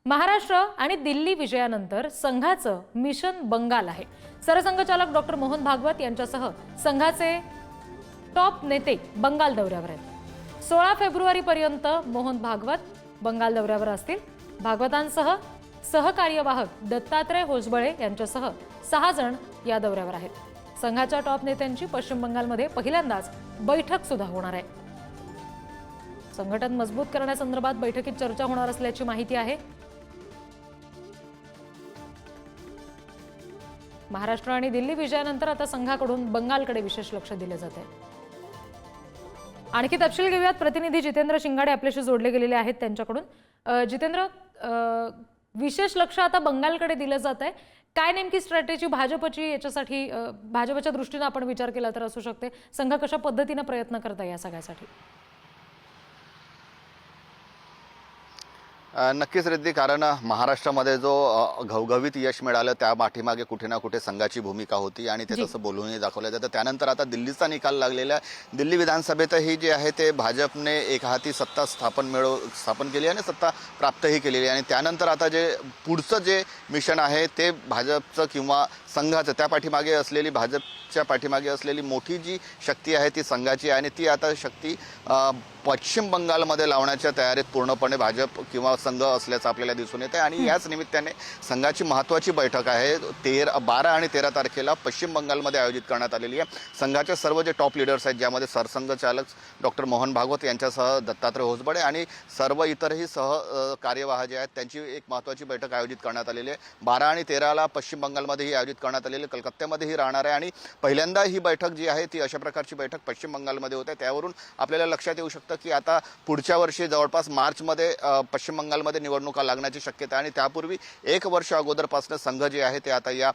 महाराष्ट्र आणि दिल्ली विजयानंतर संघाचं मिशन बंगाल आहे। सरसंघचालक डॉक्टर मोहन भागवत यांच्यासह संघाचे टॉप नेते बंगाल दौऱ्यावर आहेत। 16 फेब्रुवारीपर्यंत मोहन भागवत बंगाल दौऱ्यावर असतील। भागवतांसह सहकार्यवाहक दत्तात्रय होसबळे यांच्यासह 6 जण या दौऱ्यावर आहेत। संघाच्या टॉप नेत्यांची पश्चिम बंगालमध्ये पहिल्यांदाच बैठक सुद्धा होणार आहे। संघटन मजबूत करण्यासंदर्भात बैठकीत चर्चा होणार असल्याची माहिती आहे। महाराष्ट्र आणि दिल्ली विजयानंतर आता संघाकडून बंगालकडे विशेष लक्ष दिले जाते। आणखी तपशील घेऊयात। प्रतिनिधी जितेंद्र शिंगाडे आपल्याशी जोडले गेलेले आहेत त्यांच्याकडून। जितेंद्र, विशेष लक्ष आता बंगालकडे दिलं जात आहे। काय नेमकी स्ट्रॅटेजी भाजपची याच्यासाठी भाजपच्या दृष्टीने आपण विचार केला तर असू शकते? संघ कशा पद्धतीने प्रयत्न करता या सगळ्यासाठी? नक्कीच रिद्धी, कारण महाराष्ट्रामध्ये जो घवघवीत यश मिळालं त्या पाठीमागे कुठे ना कुठे संघाची भूमिका होती आणि ते तसं बोलूनही दाखवलं जातं। त्यानंतर आता दिल्लीचा निकाल लागलेला आहे। दिल्ली विधानसभेतही जे आहे ते भाजपने एकहाती सत्ता स्थापन केली आणि सत्ता प्राप्तही केलेली आहे। आणि त्यानंतर आता जे पुढचं जे मिशन आहे ते भाजपचं किंवा संघाचं, त्या पाठीमागे असलेली भाजपच्या पाठीमागे असलेली मोठी जी शक्ती आहे ती संघाची आहे आणि ती आता शक्ती पश्चिम बंगालमध्ये लावण्याच्या तयारीत पूर्णपणे भाजप किंवा संघ असल्याचं आपल्याला दिसून येते। आणि याच निमित्ताने संघाची महत्त्वाची बैठक आहे 12 आणि 13 तारखेला पश्चिम बंगालमध्ये आयोजित करण्यात आलेली आहे। संघाचे सर्व जे टॉप लीडर्स आहेत, ज्यामध्ये सरसंघचालक डॉक्टर मोहन भागवत यांच्यासह दत्तात्रय होसबळे आणि सर्व इतरही कार्यवाह जे आहेत त्यांची एक महत्त्वाची बैठक आयोजित करण्यात आलेली आहे। 12 आणि 13ला पश्चिम बंगालमध्येही आयोजित करण्यात आलेली, कलकत्त्यामध्येही राहणार आहे। आणि पहिल्यांदा ही बैठक जी आहे ती अशा प्रकारची बैठक पश्चिम बंगालमध्ये होते। त्यावरून आपल्याला लक्षात येऊ शकतं की आता पुढच्या वर्षी जवळपास मार्चमध्ये पश्चिम बंगालमध्ये निवडणुका लागण्याची शक्यता आहे। आणि त्यापूर्वी 1 वर्ष अगोदरपासून संघ जे आहे ते आता या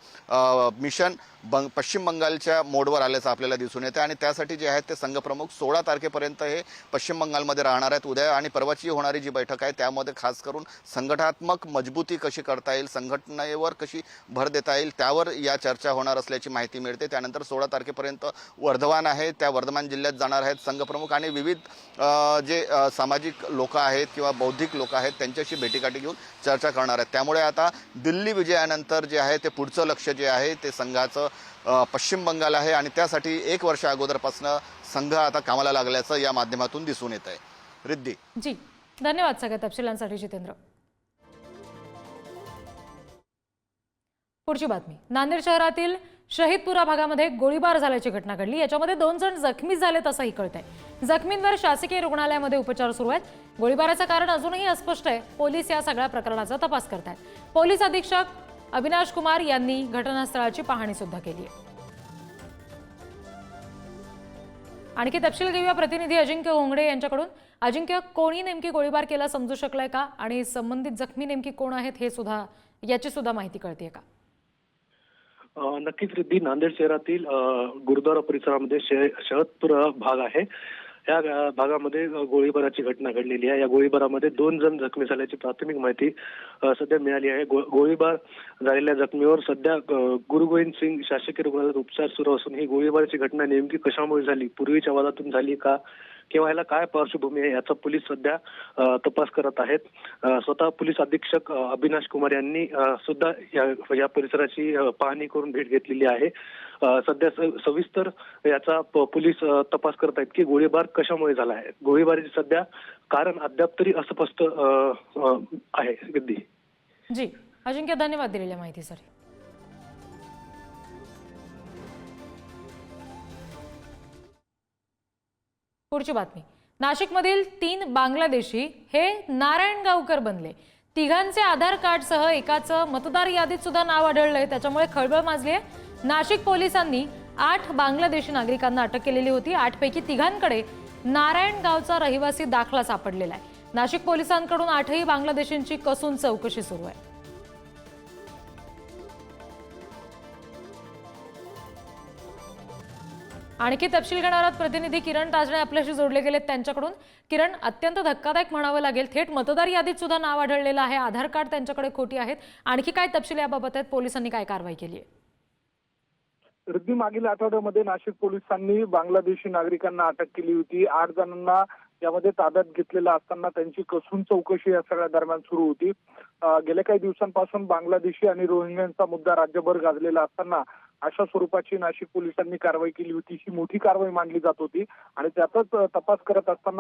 मिशन पश्चिम बंगालच्या मोडवर आल्याचं आपल्याला दिसून येतं। आणि त्यासाठी जे आहेत ते संघ प्रमुख 16 तारखेपर्यंत हे पश्चिम बंगालमध्ये राहणार आहेत। उद्या आणि परवाची होणारी जी बैठक आहे त्यामध्ये खास करून संघटनात्मक मजबूती कशी करता येईल, संघटनेवर कशी भर देता येईल त्यावर या चर्चा होणार असल्याची माहिती मिळते। त्यानंतर 16 तारखेपर्यंत वर्धमान आहे, त्या वर्धमान जिल्ह्यात जाणार आहेत संघ प्रमुख आणि विविध जे सामाजिक लोक आहेत किंवा बौद्धिक लोक आहेत त्यांच्याशी भेटीगाठी घेऊन चर्चा करणार आहेत। त्यामुळे आता दिल्ली विजयानंतर जे आहे ते पुढचं लक्ष जे आहे ते संघाचं पश्चिम बंगाल आहे आणि त्यासाठी 1 वर्ष अगोदरपासून संघ आता कामाला लागल्याचं या माध्यमातून दिसून येत आहे। रिद्धी जी, धन्यवाद सगळ्या तपशिलांसाठी जितेंद्र। पुढची बातमी, नांदेड शहरातील शहीदपुरा भागामध्ये गोळीबार झाल्याची घटना घडली। याच्यामध्ये 2 जण जखमी झालेत असंही कळतंय। जखमींवर शासकीय रुग्णालयामध्ये उपचार सुरू आहेत। गोळीबाराचं कारण अजूनही अस्पष्ट आहे। पोलीस या सगळ्या प्रकरणाचा तपास करतायत। पोलीस अधीक्षक अविनाश कुमार यांनी घटनास्थळाची पाहणी सुद्धा केली आहे। आणखी तपशील घेऊया प्रतिनिधी अजिंक्य होंगडे यांच्याकडून। अजिंक्य, कोणी नेमकी गोळीबार केला समजू शकलाय का? आणि संबंधित जखमी नेमकी कोण आहेत हे सुद्धा याची सुद्धा माहिती कळतेय का? नक्कीच रिद्धी, नांदेड शहरातील गुरुद्वारा परिसरामध्ये शहदपुरा भाग आहे। या भागामध्ये गोळीबाराची घटना घडलेली आहे। या गोळीबारामध्ये 2 जण जखमी झाल्याची प्राथमिक माहिती सध्या मिळाली आहे। गोळीबार झालेल्या जखमीवर सध्या गुरु गोविंद सिंग शासकीय रुग्णालयात उपचार सुरू असून ही गोळीबाराची घटना नेमकी कशामुळे झाली, पूर्वीच्या वादातून झाली का किंवा याला काय पार्श्वभूमी आहे याचा पोलीस सध्या तपास करत आहेत। स्वतः पोलीस अधीक्षक अविनाश कुमार यांनी सुद्धा या परिसराची पाहणी करून भेट घेतलेली आहे। सध्या सविस्तर याचा पोलीस तपास करत आहेत की गोळीबार कशामुळे झाला आहे। गोळीबाराचे सध्या कारण अद्याप तरी अस्पष्ट आहे। रिद्धी जी, अजिंक्य, धन्यवाद दिलेल्या माहितीसाठी। पुढची बातमी, नाशिकमधील 3 बांगलादेशी हे नारायणगावकर बनले। तिघांचे आधार कार्डसह एकाचं मतदार यादीत सुद्धा नाव आढळलंय। त्याच्यामुळे खळबळ माजली आहे। नाशिक पोलिसांनी 8 बांगलादेशी नागरिकांना अटक केलेली होती। 8 पैकी तिघांकडे नारायणगावचा रहिवासी दाखला सापडलेला आहे। नाशिक पोलिसांकडून 8ही बांगलादेशींची कसून चौकशी सुरू आहे। आणखी तपशील घेणार आहोत प्रतिनिधी किरण ताजणे आपल्याशी जोडले गेलेत त्यांच्याकडून। किरण, अत्यंत धक्कादायक म्हणावं लागेल, थेट मतदार यादीत सुद्धा नाव आढळलेलं आहे। आधार कार्ड त्यांच्याकडे खोटी आहेत। आणखी काय तपशील याबाबत आहेत? पोलिसांनी काय कारवाई केली आहे? रिद्धी, मागील आठवड्यामध्ये नाशिक पोलिसांनी बांगलादेशी नागरिकांना अटक केली होती। 8 जणांना यामध्ये ताब्यात घेतलेलं असताना त्यांची कसून चौकशी या सगळ्या दरम्यान सुरू होती. गेल्या काही दिवसांपासून बांगलादेशी आणि रोहिंग्यांचा मुद्दा राज्यभर गाजलेला असताना अशा स्वरूपाची नाशिक पोलिसांनी कारवाई केली होती. ही मोठी कारवाई मानली जात होती आणि त्यातच तपास करत असताना